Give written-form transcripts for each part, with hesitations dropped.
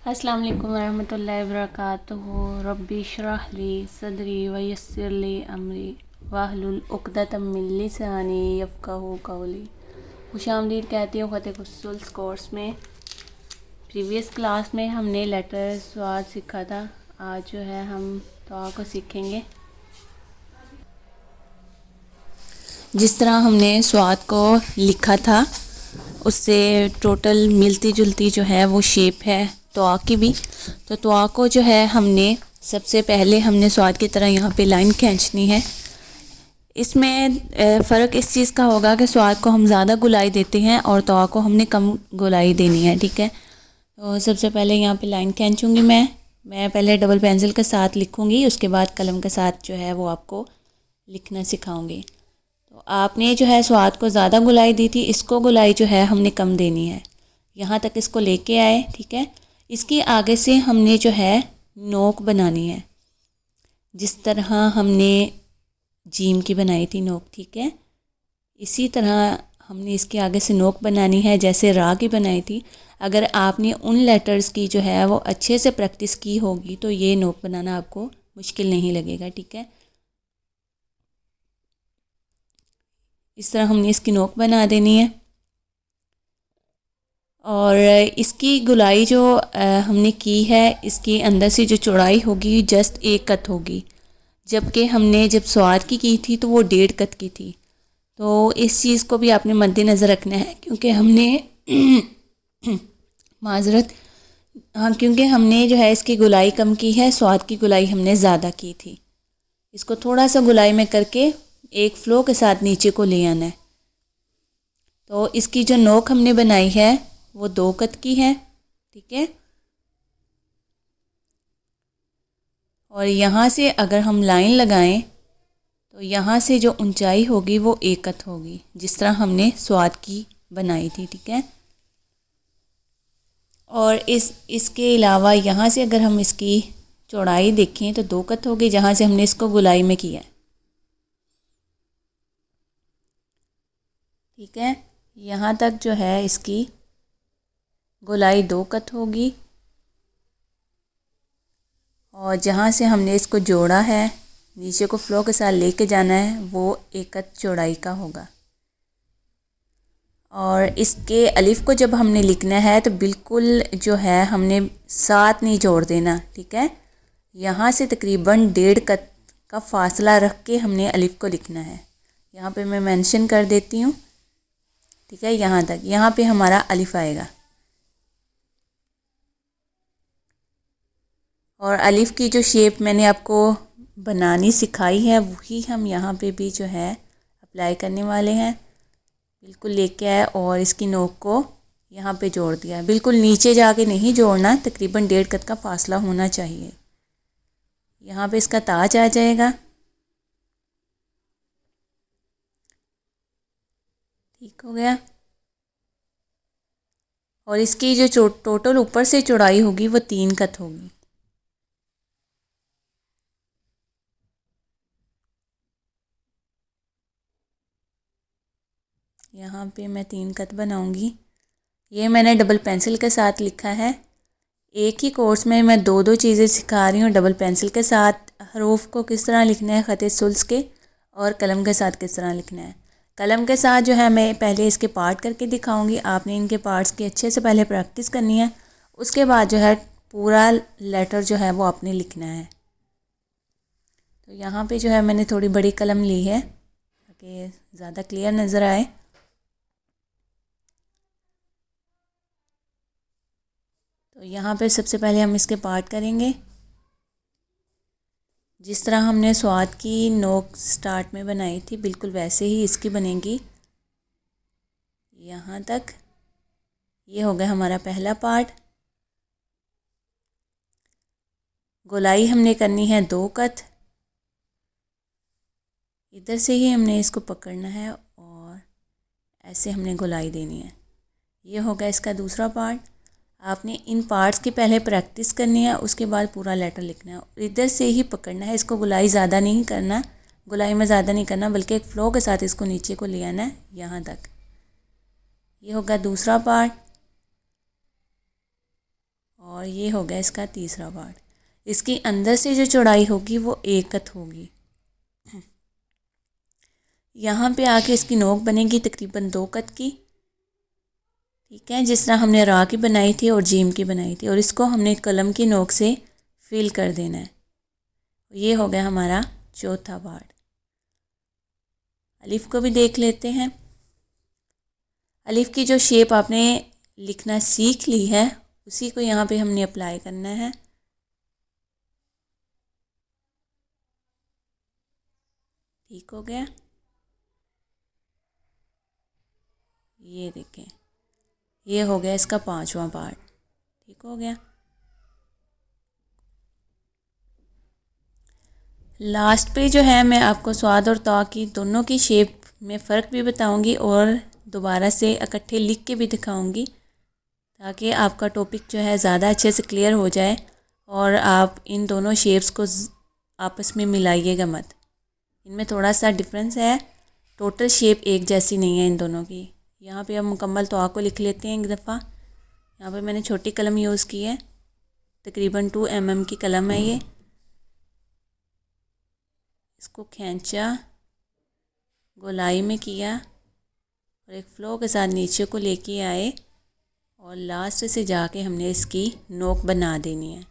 अस्सलाम वालेकुम रहमतुल्लाहि वबरकातुहू। रब्बी इश्रह ली सदरी वयस्सिर ली अमरी वाहलुल उक़दतम मिन लिसानी यफ़क़हू क़ौली। खुशामदीद कहती हूँ ख़त खुसूस कोर्स में। प्रीवियस क्लास में हमने लेटर स्वाद सीखा था। आज जो है हम दुआ को सीखेंगे। जिस तरह हमने स्वाद को लिखा था उससे टोटल मिलती जुलती जो है वो शेप है तवा की भी। तो तवा को जो है हमने सबसे पहले हमने स्वाद की तरह यहाँ पे लाइन खींचनी है। इसमें फ़र्क इस चीज़ का होगा कि स्वाद को हम ज़्यादा गुलाई देते हैं और तवा को हमने कम गुलाई देनी है। ठीक है, तो सबसे पहले यहाँ पे लाइन खींचूँगी मैं पहले डबल पेंसिल के साथ लिखूँगी, उसके बाद कलम के साथ जो है वो आपको लिखना सिखाऊँगी। तो आपने जो है स्वाद को ज़्यादा गुलाई दी थी, इसको गुलाई जो है हमने कम देनी है। यहाँ तक इसको लेके आए। ठीक है, इसके आगे से हमने जो है नोक बनानी है, जिस तरह हमने जीम की बनाई थी नोक। ठीक है, इसी तरह हमने इसके आगे से नोक बनानी है जैसे रा की बनाई थी। अगर आपने उन लेटर्स की जो है वो अच्छे से प्रैक्टिस की होगी तो ये नोक बनाना आपको मुश्किल नहीं लगेगा। ठीक है, इस तरह हमने इसकी नोक बना देनी है। और इसकी गुलाई जो हमने की है, इसके अंदर से जो चौड़ाई होगी जस्ट 1 कत होगी, जबकि हमने जब स्वाद की थी तो वो 1.5 कत की थी। तो इस चीज़ को भी आपने मद्देनज़र रखना है, क्योंकि हमने माजरत हाँ, क्योंकि हमने जो है इसकी गुलाई कम की है, स्वाद की गुलाई हमने ज़्यादा की थी। इसको थोड़ा सा गुलाई में करके एक फ़्लो के साथ नीचे को ले आना है। तो इसकी जो नोक हमने बनाई है वो 2 कत की है। ठीक है, और यहाँ से अगर हम लाइन लगाएं तो यहाँ से जो ऊंचाई होगी वो 1 कत होगी, जिस तरह हमने स्वाद की बनाई थी। ठीक है, और इसके अलावा यहाँ से अगर हम इसकी चौड़ाई देखें तो 2 कत होगी, जहाँ से हमने इसको गुलाई में किया है। ठीक है, यहाँ तक जो है इसकी गुलाई 2 कत होगी, और जहाँ से हमने इसको जोड़ा है नीचे को फ़्लो के साथ लेके जाना है वो 1 कत चौड़ाई का होगा। और इसके अलिफ को जब हमने लिखना है तो बिल्कुल जो है हमने साथ नहीं जोड़ देना। ठीक है, यहाँ से तकरीबन 1.5 कत का फासला रख के हमने अलिफ को लिखना है। यहाँ पे मैं मेंशन कर देती हूँ। ठीक है, यहाँ तक, यहाँ पे हमारा अलिफ आएगा। और अलिफ की जो शेप मैंने आपको बनानी सिखाई है वही हम यहाँ पे भी जो है अप्लाई करने वाले हैं। बिल्कुल लेके आए और इसकी नोक को यहाँ पे जोड़ दिया। बिल्कुल नीचे जाके नहीं जोड़ना, तकरीबन 1.5 कत का फासला होना चाहिए। यहाँ पे इसका ताज आ जाएगा। ठीक हो गया, और इसकी जो टोटल ऊपर से चौड़ाई होगी वो 3 कत होगी। यहाँ पे मैं 3 कत बनाऊंगी। ये मैंने डबल पेंसिल के साथ लिखा है। एक ही कोर्स में मैं 2 चीज़ें सिखा रही हूँ। डबल पेंसिल के साथ हरूफ को किस तरह लिखना है ख़त सुल्स के, और कलम के साथ किस तरह लिखना है। कलम के साथ जो है मैं पहले इसके पार्ट करके दिखाऊंगी। आपने इनके पार्ट्स की अच्छे से पहले प्रैक्टिस करनी है, उसके बाद जो है पूरा लेटर जो है वो आपने लिखना है। तो यहाँ पे जो है मैंने थोड़ी बड़ी कलम ली है ताकि ज़्यादा क्लियर नज़र आए। तो यहाँ पे सबसे पहले हम इसके पार्ट करेंगे। जिस तरह हमने स्वाद की नोक स्टार्ट में बनाई थी बिल्कुल वैसे ही इसकी बनेगी। यहाँ तक ये हो गया हमारा पहला पार्ट। गोलाई हमने करनी है 2 कत। इधर से ही हमने इसको पकड़ना है और ऐसे हमने गोलाई देनी है। ये हो गया इसका दूसरा पार्ट। आपने इन पार्ट्स की पहले प्रैक्टिस करनी है, उसके बाद पूरा लेटर लिखना है। इधर से ही पकड़ना है इसको, गुलाई ज़्यादा नहीं करना, गुलाई में ज़्यादा नहीं करना, बल्कि एक फ़्लो के साथ इसको नीचे को ले आना है यहाँ तक। ये होगा दूसरा पार्ट। और ये हो गया इसका तीसरा पार्ट। इसकी अंदर से जो चौड़ाई होगी वो 1 कत होगी। यहाँ पे आके इसकी नोक बनेगी तकरीबन 2 कत की। ठीक है, जिस तरह हमने रा की बनाई थी और जीम की बनाई थी, और इसको हमने कलम की नोक से फिल कर देना है। ये हो गया हमारा चौथा पार्ट। अलिफ को भी देख लेते हैं। अलिफ की जो शेप आपने लिखना सीख ली है उसी को यहाँ पे हमने अप्लाई करना है। ठीक हो गया। ये देखें, ये हो गया इसका 5वां पार्ट। ठीक हो गया। लास्ट पे जो है मैं आपको स्वाद और तौ की दोनों की शेप में फ़र्क भी बताऊंगी और दोबारा से इकट्ठे लिख के भी दिखाऊंगी, ताकि आपका टॉपिक जो है ज़्यादा अच्छे से क्लियर हो जाए और आप इन दोनों शेप्स को आपस में मिलाइएगा मत। इनमें थोड़ा सा डिफरेंस है, टोटल शेप एक जैसी नहीं है इन दोनों की। यहाँ पे हम मुकम्मल तौ को लिख लेते हैं एक दफ़ा। यहाँ पे मैंने छोटी कलम यूज़ की है, तकरीबन 2 mm की कलम है ये। इसको खींचा, गोलाई में किया और एक फ़्लो के साथ नीचे को लेके आए और लास्ट से जाके हमने इसकी नोक बना देनी है।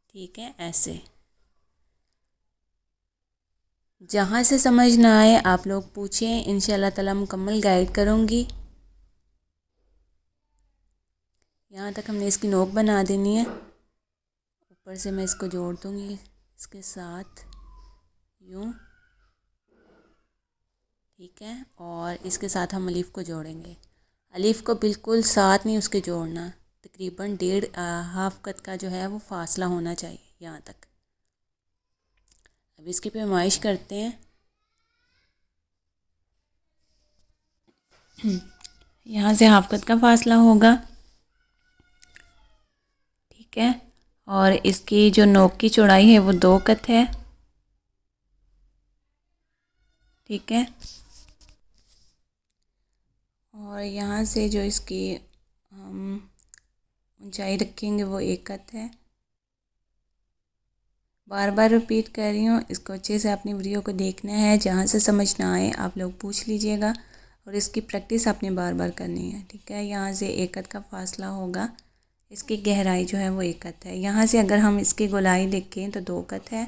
ठीक है, ऐसे। जहाँ से समझ ना आए आप लोग पूछें, इंशाल्लाह ताला मुकम्मल गाइड करूँगी। यहाँ तक हमने इसकी नोक बना देनी है। ऊपर से मैं इसको जोड़ दूँगी इसके साथ यूँ। ठीक है, और इसके साथ हम अलीफ़ को जोड़ेंगे। अलीफ़ को बिल्कुल साथ नहीं उसके जोड़ना, तकरीबन 1.5 हाफ कत का जो है वो फासला होना चाहिए यहाँ तक। अब इसकी पैमाइश करते हैं। यहाँ से हाफ कत का फासला होगा। ठीक है, और इसकी जो नोक की चौड़ाई है वो 2 कत है। ठीक है, और यहाँ से जो इसकी हम ऊंचाई रखेंगे वो 1 कत है। बार बार रिपीट कर रही हूँ, इसको अच्छे से अपनी वीडियो को देखना है। जहाँ से समझ ना आए आप लोग पूछ लीजिएगा और इसकी प्रैक्टिस आपने बार बार करनी है। ठीक है, यहाँ से 1 कत का फासला होगा। इसकी गहराई जो है वो 1 कत है। यहाँ से अगर हम इसकी गोलाई देखें तो 2 कत है।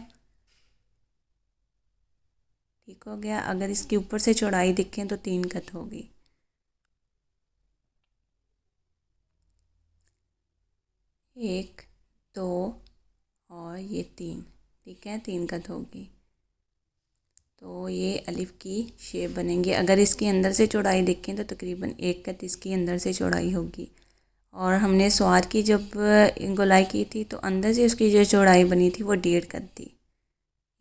ठीक हो गया। अगर इसके ऊपर से चौड़ाई देखें तो 3 कत होगी। 1, 2 और ये 3। ठीक है, 3 कत होगी। तो ये अलिफ की शेप बनेंगे। अगर इसके अंदर से चौड़ाई देखें तो तकरीबन 1 कत इसकी अंदर से चौड़ाई होगी। और हमने स्वाद की जब गोलाई की थी तो अंदर से उसकी जो चौड़ाई बनी थी वो 1.5 कत थी।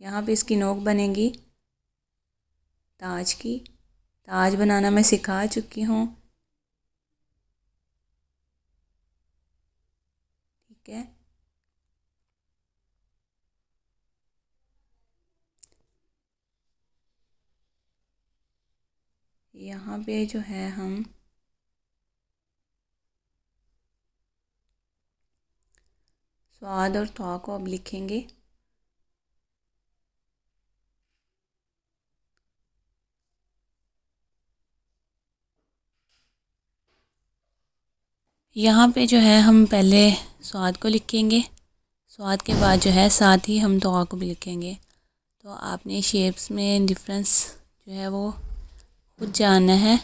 यहाँ पे इसकी नोक बनेगी ताज की। ताज बनाना मैं सिखा चुकी हूँ। ठीक है, यहाँ पे जो है हम स्वाद और तौ को अब लिखेंगे। यहाँ पे जो है हम पहले स्वाद को लिखेंगे, स्वाद के बाद जो है साथ ही हम तौ को भी लिखेंगे। तो आपने शेप्स में डिफरेंस जो है वो खुद जानना है।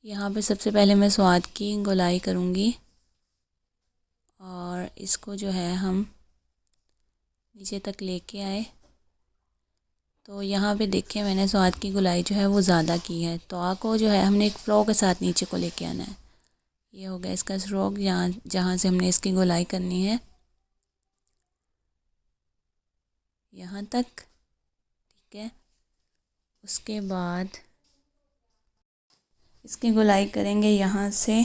यहाँ पे सबसे पहले मैं स्वाद की गोलाई करूँगी और इसको जो है हम नीचे तक लेके आए। तो यहाँ पे देखें मैंने स्वाद की गोलाई जो है वो ज़्यादा की है। तो को जो है हमने एक फ्लो के साथ नीचे को लेके आना है। ये हो गया इसका स्ट्रोक, यहाँ जहाँ से हमने इसकी गोलाई करनी है यहाँ तक। ठीक है, उसके बाद इसकी गोलाई करेंगे यहाँ से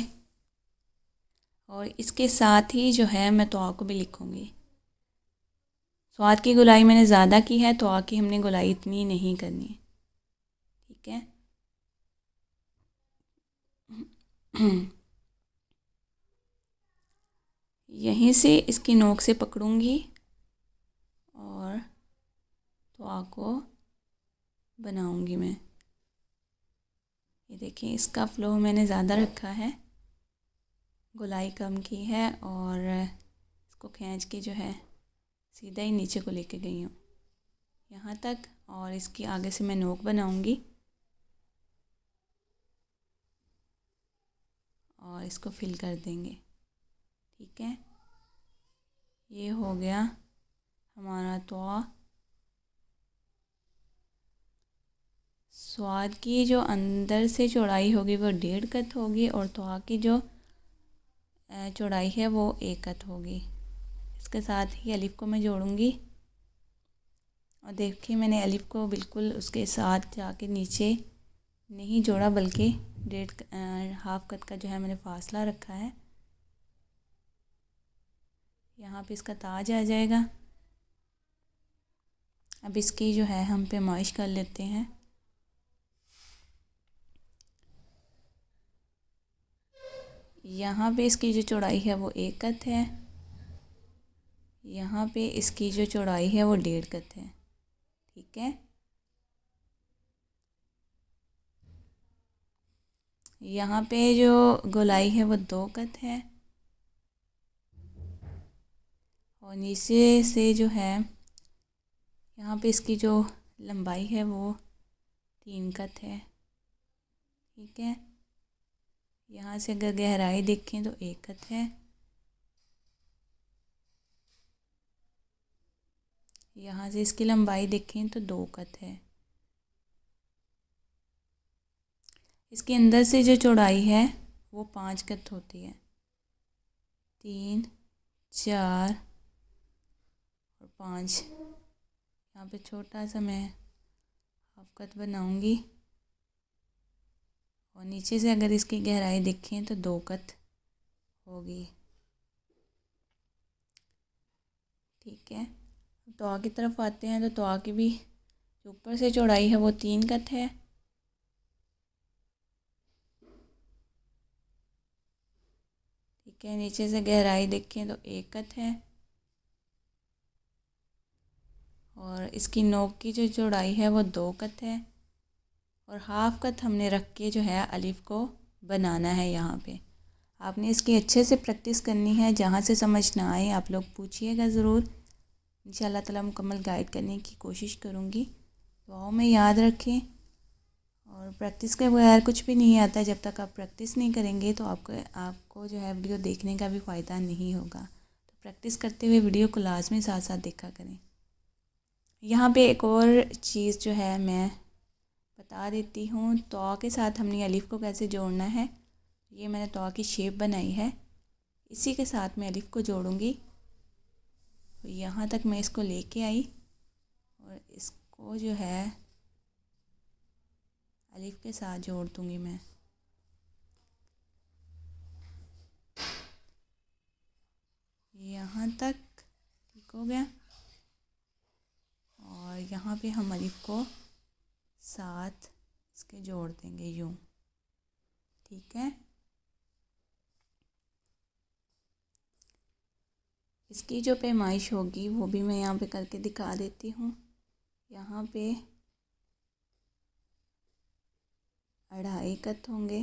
और इसके साथ ही जो है मैं तौ को भी लिखूँगी। स्वाद की गुलाई मैंने ज़्यादा की है, तो आके हमने गुलाई इतनी नहीं करनी है। ठीक है। यहीं से इसकी नोक से पकड़ूंगी और त्वा को बनाऊंगी मैं। ये देखिए, इसका फ्लो मैंने ज़्यादा रखा है, गुलाई कम की है और इसको खींच के जो है सीधा ही नीचे को लेके गई हूँ यहाँ तक, और इसकी आगे से मैं नोक बनाऊंगी और इसको फिल कर देंगे। ठीक है, ये हो गया हमारा त्वा। स्वाद की जो अंदर से चौड़ाई होगी वो 1.5 कत होगी और त्वा की जो चौड़ाई है वो 1 कत होगी। इसके साथ ही अलिफ को मैं जोड़ूंगी और देखिए मैंने अलिफ को बिल्कुल उसके साथ जाके नीचे नहीं जोड़ा, बल्कि 1.5 कत का जो है मैंने फासला रखा है। यहाँ पे इसका ताज आ जाएगा। अब इसकी जो है हम पैमाइश कर लेते हैं। यहाँ पे इसकी जो चौड़ाई है वो 1 कत है, यहाँ पे इसकी जो चौड़ाई है वो 1.5 कत है। ठीक है, यहाँ पे जो गोलाई है वो 2 कत है और नीचे से जो है यहाँ पे इसकी जो लंबाई है वो 3 कत है। ठीक है, यहाँ से अगर गहराई देखें तो 1 कत है, यहाँ से इसकी लंबाई देखें तो 2 कत है। इसके अंदर से जो चौड़ाई है वो 5 कत होती है। 3, 4 और 5। यहाँ पे छोटा सा मैं हाफ कत बनाऊंगी और नीचे से अगर इसकी गहराई देखें तो 2 कत होगी। ठीक है, त्वा की तरफ आते हैं तो त्वा की भी जो ऊपर से चौड़ाई है वो 3 कत है। ठीक है, नीचे से गहराई देखें तो 1 कत है और इसकी नोक की जो चौड़ाई है वो 2 कत है और हाफ कत हमने रख के जो है अलिफ को बनाना है। यहाँ पे आपने इसकी अच्छे से प्रैक्टिस करनी है। जहाँ से समझ ना आए आप लोग पूछिएगा ज़रूर, इंशाल्लाह ताला मुकम्मल गाइड करने की कोशिश करूँगी। दुआओं में याद रखें और प्रैक्टिस के बगैर कुछ भी नहीं आता। जब तक आप प्रैक्टिस नहीं करेंगे तो आपको जो है वीडियो देखने का भी फ़ायदा नहीं होगा। तो प्रैक्टिस करते हुए वीडियो को लाजमी साथ साथ देखा करें। यहाँ पे एक और चीज़ जो है मैं बता देती हूँ, त्वा के साथ हमने अलिफ को कैसे जोड़ना है। ये मैंने त्वा की शेप बनाई है, इसी के साथ मैं अलिफ को जोड़ूंगी। तो यहाँ तक मैं इसको लेके आई और इसको जो है अलिफ के साथ जोड़ दूँगी मैं। यहाँ तक ठीक हो गया और यहाँ पे हम अलिफ को साथ इसके जोड़ देंगे यूँ। ठीक है, इसकी जो पैमाइश होगी वो भी मैं यहाँ पे करके दिखा देती हूँ। यहाँ पे 2.5 कत होंगे,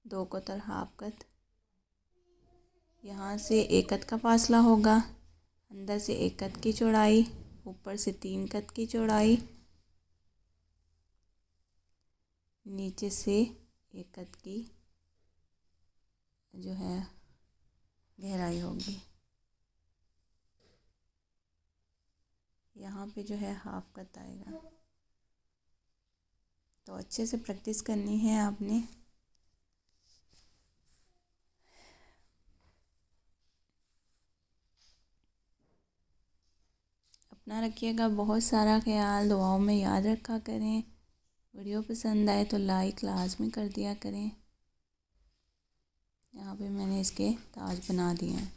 2 कत और हाफ कत। यहाँ से 1 कत का फासला होगा, अंदर से 1 कत की चौड़ाई, ऊपर से 3 कत की चौड़ाई, नीचे से 1 कत की जो है गहराई होगी। यहाँ पे जो है हाफ कत आएगा। तो अच्छे से प्रैक्टिस करनी है आपने। अपना रखिएगा बहुत सारा ख्याल, दुआओं में याद रखा करें। वीडियो पसंद आए तो लाइक लाजमी कर दिया करें। यहाँ पे मैंने इसके ताज बना दिए हैं।